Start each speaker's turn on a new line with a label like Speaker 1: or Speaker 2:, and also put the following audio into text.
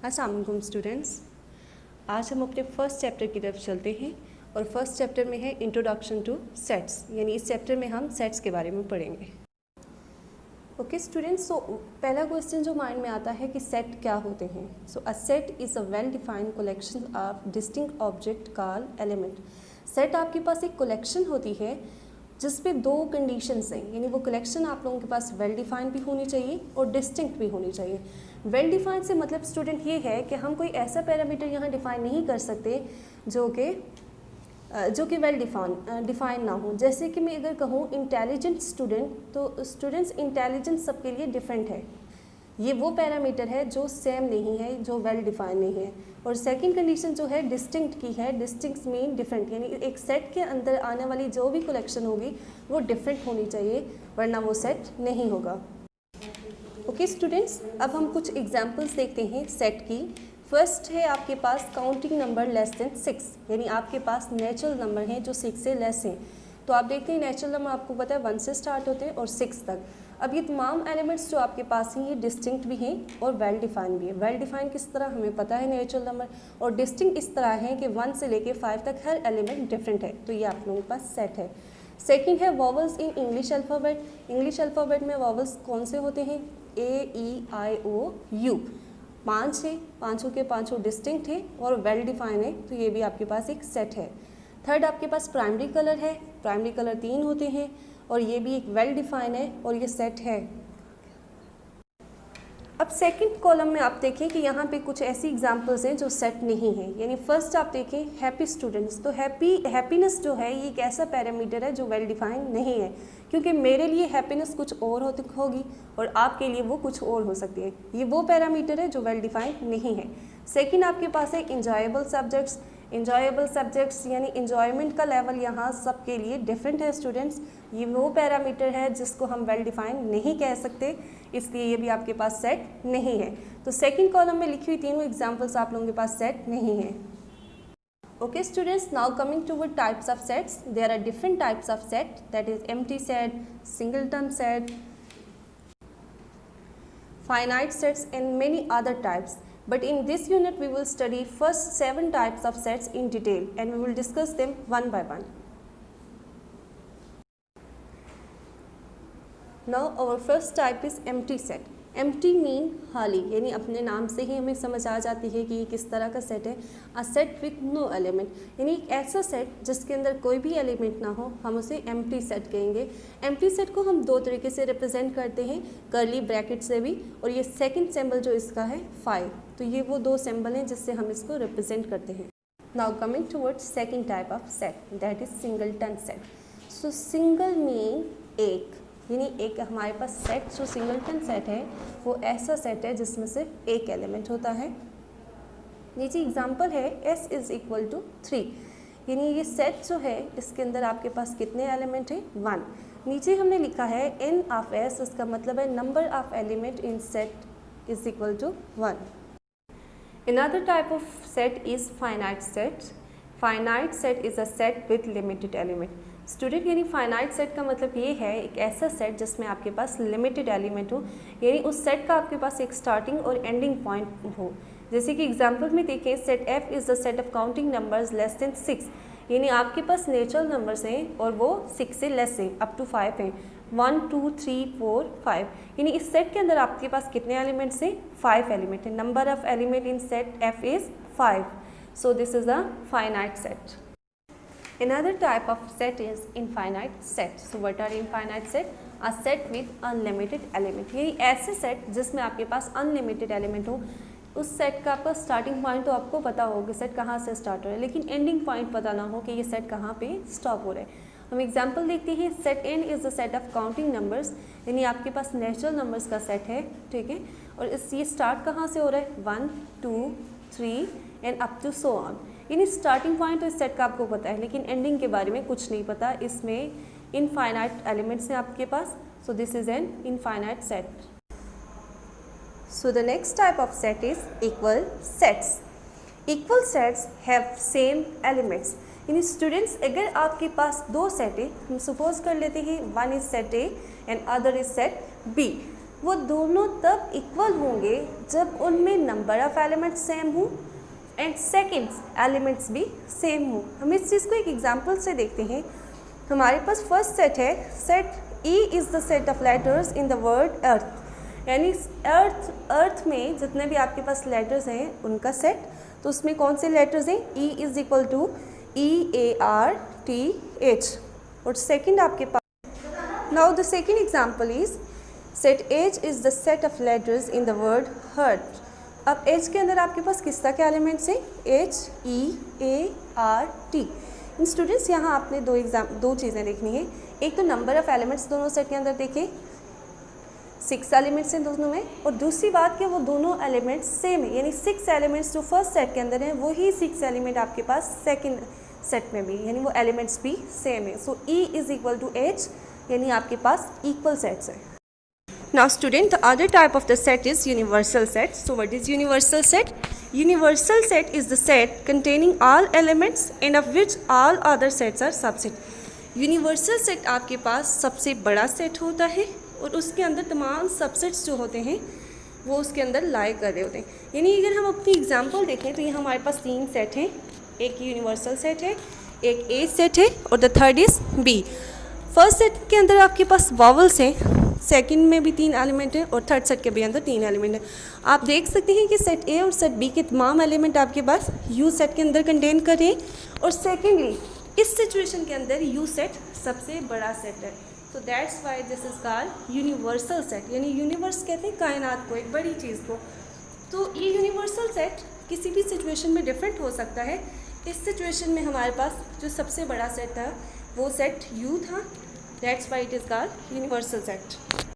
Speaker 1: अस्सलाम वालेकुम स्टूडेंट्स। आज हम अपने फर्स्ट चैप्टर की तरफ चलते हैं और फर्स्ट चैप्टर में है इंट्रोडक्शन टू सेट्स, यानी इस चैप्टर में हम सेट्स के बारे में पढ़ेंगे। ओके स्टूडेंट्स, सो पहला क्वेश्चन जो माइंड में आता है कि सेट क्या होते हैं। So a set is a well defined collection of distinct object called element. Set आपके पास एक कलेक्शन होती है जिस पे दो कंडीशंस हैं, यानी वो कलेक्शन आप लोगों के पास वेल डिफाइंड भी होनी चाहिए और डिस्टिंक्ट भी होनी चाहिए। वेल डिफाइंड से मतलब स्टूडेंट ये है कि हम कोई ऐसा पैरामीटर यहाँ डिफाइन नहीं कर सकते जो कि वेल डिफाइन ना हो। जैसे कि मैं अगर कहूँ इंटेलिजेंट स्टूडेंट, तो स्टूडेंट्स इंटेलिजेंस सबके लिए डिफरेंट है। ये वो पैरामीटर है जो सेम नहीं है, जो वेल डिफाइन नहीं है। और सेकंड कंडीशन जो है डिस्टिंक्ट की है। डिस्टिंक्ट मीन डिफरेंट, यानी एक सेट के अंदर आने वाली जो भी कलेक्शन होगी वो डिफरेंट होनी चाहिए, वरना वो सेट नहीं होगा। ओके स्टूडेंट्स, अब हम कुछ एग्जांपल्स देखते हैं सेट की। फर्स्ट है आपके पास काउंटिंग नंबर लेस देन 6, यानी आपके पास नेचुरल नंबर हैं जो 6 से लेस हैं। तो आप देखते हैं नेचुरल नंबर आपको पता है 1 से स्टार्ट होते हैं और 6 तक। अब ये तमाम एलिमेंट्स जो आपके पास हैं ये डिस्टिंक्ट भी हैं और वेल डिफाइन भी है। वेल डिफाइन किस तरह हमें पता है नेचुरल नंबर, और डिस्टिंक्ट इस तरह है कि 1 से लेके 5 तक हर एलिमेंट डिफरेंट है। तो ये आप लोगों के पास सेट है। सेकेंड है vowels in English alphabet. English alphabet में वॉवल्स कौन से होते हैं? A, E, I, O, U। 5 है, पाँचों के पाँचों डिस्टिंक्ट है और वेल डिफाइन है, तो ये भी आपके पास एक सेट है। थर्ड आपके पास प्राइमरी कलर है। प्राइमरी कलर 3 होते हैं और ये भी एक वेल डिफाइन है और ये सेट है। अब सेकंड कॉलम में आप देखें कि यहाँ पे कुछ ऐसी एग्जांपल्स हैं जो सेट नहीं है। यानी फर्स्ट आप देखें हैप्पी स्टूडेंट्स, तो हैप्पीनेस जो है ये एक ऐसा पैरामीटर है जो वेल डिफाइन नहीं है, क्योंकि मेरे लिए हैप्पीनेस कुछ और होगी और आपके लिए वो कुछ और हो सकती है। ये वो पैरामीटर है जो वेल डिफाइन नहीं है। सेकेंड आपके पास है इंजॉयबल सब्जेक्ट्स। इंजॉयबल सब्जेक्ट्स यानी इंजॉयमेंट का लेवल यहाँ सबके लिए डिफरेंट है स्टूडेंट्स। ये वो पैरामीटर है जिसको हम वेल डिफाइन नहीं कह सकते, इसलिए ये भी आपके पास सेट नहीं है। तो सेकंड कॉलम में लिखी हुई तीनों एग्जांपल्स आप लोगों के पास सेट नहीं है। Okay students, now coming toward types of sets. There are different types of set, that is empty set, singleton set, finite sets and many other types. But in this unit we will study first 7 types of sets in detail and we will discuss them one by one. Now our first type is empty set. Empty mean खाली, यानी अपने नाम से ही हमें समझ आ जाती है कि ये किस तरह का सेट है। A set with no element, यानी एक ऐसा सेट जिसके अंदर कोई भी एलिमेंट ना हो, हम उसे empty set कहेंगे। empty set को हम दो तरीके से रिप्रेजेंट करते हैं, कर्ली ब्रैकेट से भी, और ये सेकंड सिंबल जो इसका है 5, तो ये वो दो सिंबल हैं जिससे हम इसको रिप्रेजेंट करते हैं। Now coming towards second type of set, that is singleton set. So single mean एक, यानी एक हमारे पास सेट जो सिंगलटन सेट है वो ऐसा सेट है जिसमें सिर्फ एक एलिमेंट होता है। नीचे एग्जांपल है s इज इक्वल टू 3, यानी ये सेट जो है इसके अंदर आपके पास कितने एलिमेंट हैं? 1। नीचे हमने लिखा है n ऑफ s, इसका मतलब है number of element in set is equal to 1। Another type of set is finite set. Finite set is a set with limited element. Student, यानी फाइनाइट सेट का मतलब ये है एक ऐसा सेट जिसमें आपके पास लिमिटेड एलिमेंट हो, यानी उस सेट का आपके पास एक स्टार्टिंग और एंडिंग पॉइंट हो। जैसे कि एग्जांपल में देखें, set f is the set of counting numbers less than 6, यानी आपके पास नेचुरल नंबर्स हैं और वो 6 से लेस हैं, अप टू 5 हैं, 1 2 3 4 5, यानी इस सेट के अंदर आपके पास कितने एलिमेंट्स हैं? 5 एलिमेंट है। Number of element in set f is 5, so this is a finite set. Another type of set is infinite set. So what are infinite set? A set with unlimited element. यानी ऐसे set जिसमें आपके पास unlimited element हो। उस set का आपका starting point तो आपको पता हो कि सेट कहाँ से स्टार्ट हो रहा है, लेकिन एंडिंग पॉइंट पता ना हो कि ये सेट कहाँ पे स्टॉप हो रहा है। हम एग्जांपल देखते हैं, set n is the set of counting numbers, यानी आपके पास नेचुरल नंबर्स का सेट है, ठीक है, और ये स्टार्ट कहाँ से हो रहा है? 1 2 3 and up to so on, यानी स्टार्टिंग पॉइंट तो इस सेट का आपको पता है, लेकिन एंडिंग के बारे में कुछ नहीं पता। इसमें इनफाइनाइट एलिमेंट्स हैं आपके पास, so this is an infinite set. So the next type of set is equal sets. Equal sets have same elements, यानी स्टूडेंट्स अगर आपके पास दो सेट है, हम सपोज कर लेते हैं one is set A and other is set B. वो दोनों तब इक्वल होंगे जब उनमें नंबर ऑफ एलिमेंट्स सेम हों एंड सेकंड्स एलिमेंट्स भी सेम हों। हम इस चीज़ को एक एग्जांपल से देखते हैं। हमारे पास फर्स्ट सेट है, set E is the set of letters in the word earth, यानी अर्थ में जितने भी आपके पास लेटर्स हैं उनका सेट। तो उसमें कौन से लेटर्स हैं? E is equal to EARTH। और सेकंड आपके पास, now the second example is set H is the set of letters in the word hurt. अब H के अंदर आपके पास किस तरह के एलिमेंट्स हैं? HEART। इन स्टूडेंट्स यहाँ आपने दो चीज़ें देखनी है। एक तो नंबर ऑफ एलिमेंट्स दोनों सेट के अंदर देखें, 6 एलिमेंट्स हैं दोनों में, और दूसरी बात कि वो दोनों एलिमेंट्स सेम है, यानी 6 एलिमेंट्स जो फर्स्ट सेट के अंदर हैं वही 6 एलिमेंट आपके पास सेकंड सेट में भी, यानी वो एलिमेंट्स भी सेम है। So E is equal to H, यानी आपके पास इक्वल सेट्स हैं। Now student, the other type of the set is universal set. So what is universal set? Universal set is the set containing all elements and of which all other sets are subset. Universal set आपके पास सबसे बड़ा set होता है और उसके अंदर तमाम subsets जो होते हैं वो उसके अंदर लाई कर रहे होते हैं। यानी अगर हम अपनी एग्जांपल देखें तो यहाँ हमारे पास 3 सेट हैं, एक यूनिवर्सल सेट है, एक A सेट है और the third is B। First set के अंदर आपके पास वॉवल्स हैं, सेकंड में भी 3 एलिमेंट है और थर्ड सेट के भी अंदर 3 एलिमेंट है। आप देख सकते हैं कि सेट ए और सेट बी के तमाम एलिमेंट आपके पास यू सेट के अंदर कंटेन कर रहे हैं, और सेकेंडली इस सिचुएशन के अंदर यू सेट सबसे बड़ा सेट है। तो that's why this is called universal set, यानी यूनिवर्स कहते हैं कायनात को, एक बड़ी चीज़ को। तो ये यूनिवर्सल सेट किसी भी सिचुएशन में डिफरेंट हो सकता है। इस सिचुएशन में हमारे पास जो सबसे बड़ा सेट था वो सेट यू था, that's why it is called universal set.